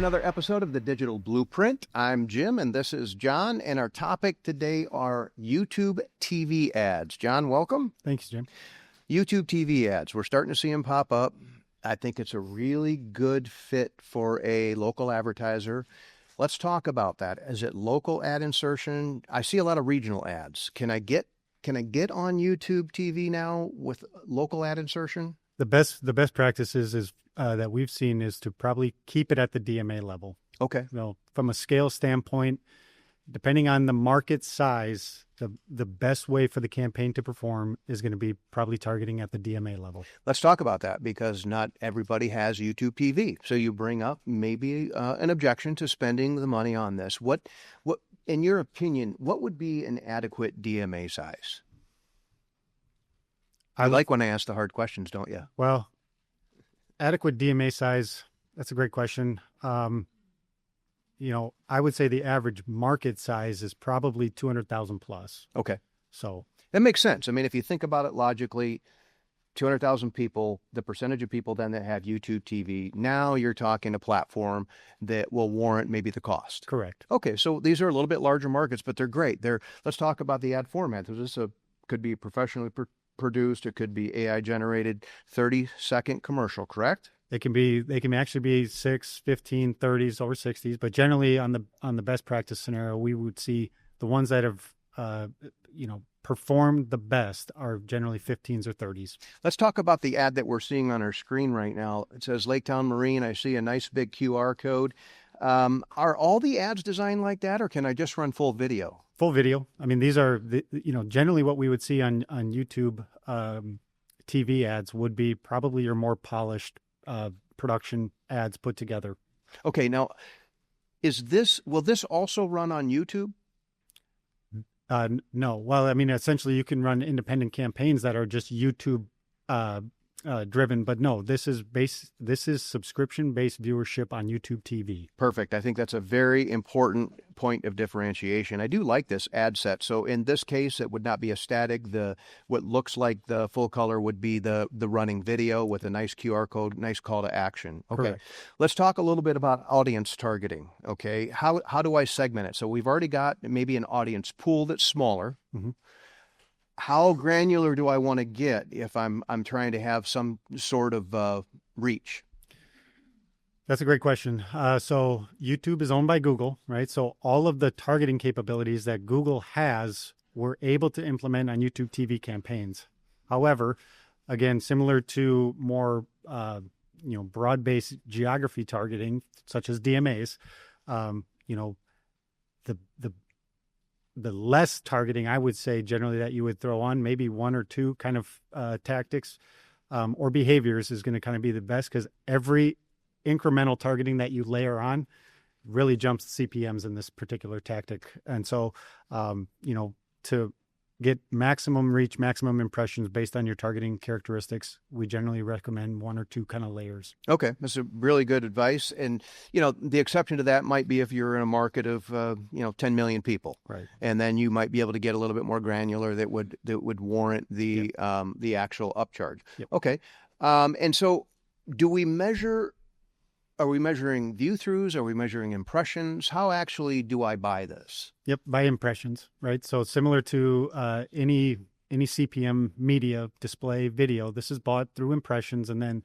another episode of the Digital Blueprint. I'm Jim, and this is John, and our topic today are YouTube TV ads. John, welcome. Thanks, Jim. YouTube TV ads. We're starting to see them pop up. I think it's a really good fit for a local advertiser. Let's talk about that. Is it local ad insertion? I see a lot of regional ads. Can I get on YouTube TV now with local ad insertion? The best practices is that we've seen is to probably keep it at the DMA level. Okay. From a scale standpoint, depending on the market size, the best way for the campaign to perform is going to be probably targeting at the DMA level. Let's talk about that, because not everybody has YouTube TV. So you bring up maybe an objection to spending the money on this. What, in your opinion, what would be an adequate DMA size? I like when I ask the hard questions, don't you? Well, adequate DMA size, that's a great question. I would say the average market size is probably 200,000 plus. Okay. So that makes sense. I mean, if you think about it logically, 200,000 people, the percentage of people then that have YouTube TV, now you're talking a platform that will warrant maybe the cost. Correct. Okay. So these are a little bit larger markets, but they're great. Let's talk about the ad format. This could be professionally produced. It could be AI generated 30-second commercial, correct? They can actually be 6, 15, 30s, over 60s, but generally on the best practice scenario, we would see the ones that have performed the best are generally 15s or 30s. Let's talk about the ad that we're seeing on our screen right now. It says Lake Town Marine. I see a nice big QR code. Are all the ads designed like that, or can I just run full video? Full video. I mean, these are generally what we would see on YouTube TV ads would be probably your more polished production ads put together. Okay, now will this also run on YouTube? No. Well, I mean, essentially you can run independent campaigns that are just YouTube driven, but no, this is subscription-based viewership on YouTube TV. Perfect. I think that's a very important point of differentiation. I do like this ad set. So in this case, it would not be a static. What looks like the full color would be the running video with a nice QR code, nice call to action. Okay. Correct. Let's talk a little bit about audience targeting. Okay. How do I segment it? So we've already got maybe an audience pool that's smaller. Mm-hmm. How granular do I want to get if I'm trying to have some sort of reach? That's a great question. So YouTube is owned by Google, right? So all of the targeting capabilities that Google has, we're able to implement on YouTube TV campaigns. However, again, similar to more broad-based geography targeting, such as DMAs, the less targeting, I would say, generally that you would throw on, maybe one or two kind of tactics or behaviors is going to kind of be the best, because every incremental targeting that you layer on really jumps CPMs in this particular tactic. And so, to get maximum reach, maximum impressions based on your targeting characteristics, we generally recommend one or two kind of layers. Okay. That's a really good advice. And, the exception to that might be if you're in a market of, 10 million people. Right. And then you might be able to get a little bit more granular that would warrant the actual upcharge. Yep. Okay. And so are we measuring view-throughs? Are we measuring impressions? How actually do I buy this? Yep, by impressions, right? So similar to any CPM media, display, video, this is bought through impressions. And then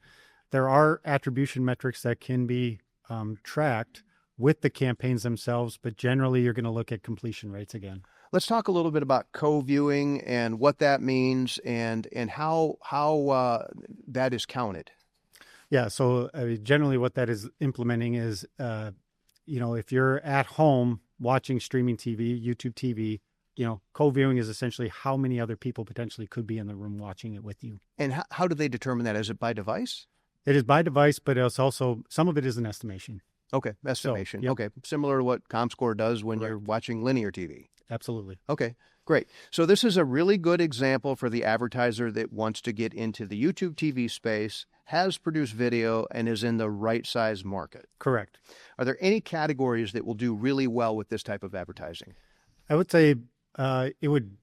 there are attribution metrics that can be tracked with the campaigns themselves, but generally you're going to look at completion rates again. Let's talk a little bit about co-viewing and what that means and how that is counted. Yeah, so generally what that is implementing is, if you're at home watching streaming TV, YouTube TV, co-viewing is essentially how many other people potentially could be in the room watching it with you. And how do they determine that? Is it by device? It is by device, but it's also, some of it is an estimation. Okay, estimation. So, yep. Okay, similar to what ComScore does when you're watching linear TV. Absolutely. Okay, great. So this is a really good example for the advertiser that wants to get into the YouTube TV space, has produced video, and is in the right size market. Correct. Are there any categories that will do really well with this type of advertising? I would say it would.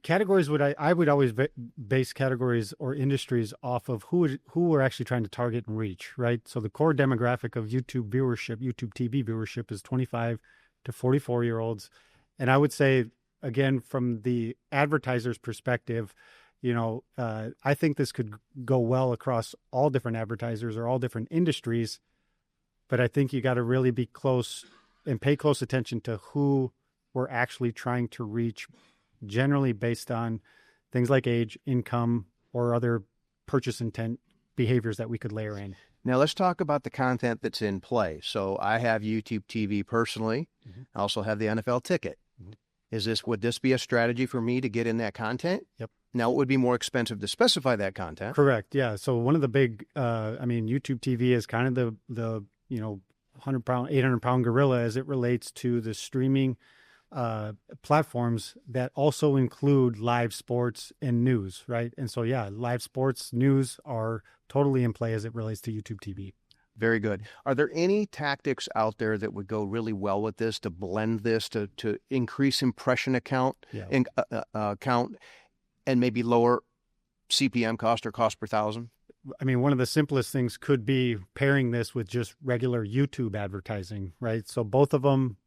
Categories I would always base categories or industries off of who we're actually trying to target and reach, right? So the core demographic of YouTube viewership, YouTube TV viewership, is 25 to 44-year-olds, and I would say, again, from the advertiser's perspective, I think this could go well across all different advertisers or all different industries, but I think you got to really be close and pay close attention to who we're actually trying to reach, generally based on things like age, income, or other purchase intent behaviors that we could layer in. Now let's talk about the content that's in play. So I have YouTube TV personally. Mm-hmm. I also have the NFL ticket. Mm-hmm. Would this be a strategy for me to get in that content? Yep. Now it would be more expensive to specify that content. Correct. Yeah. So one of the big, YouTube TV is kind of the 100-pound, 800-pound gorilla as it relates to the streaming platforms that also include live sports and news, right? And so, yeah, live sports, news are totally in play as it relates to YouTube TV. Very good. Are there any tactics out there that would go really well with this, to blend this, to increase impression count and maybe lower CPM cost or cost per thousand? I mean, one of the simplest things could be pairing this with just regular YouTube advertising, right? So both of them,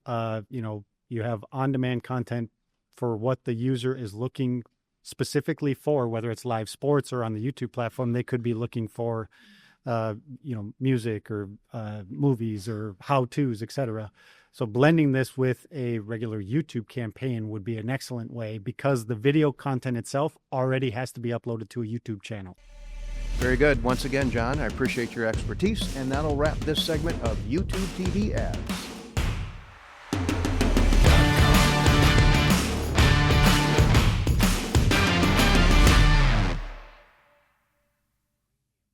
you have on-demand content for what the user is looking specifically for, whether it's live sports or on the YouTube platform. They could be looking for, music or movies or how-tos, etc. So blending this with a regular YouTube campaign would be an excellent way, because the video content itself already has to be uploaded to a YouTube channel. Very good. Once again, John, I appreciate your expertise, and that'll wrap this segment of YouTube TV ads.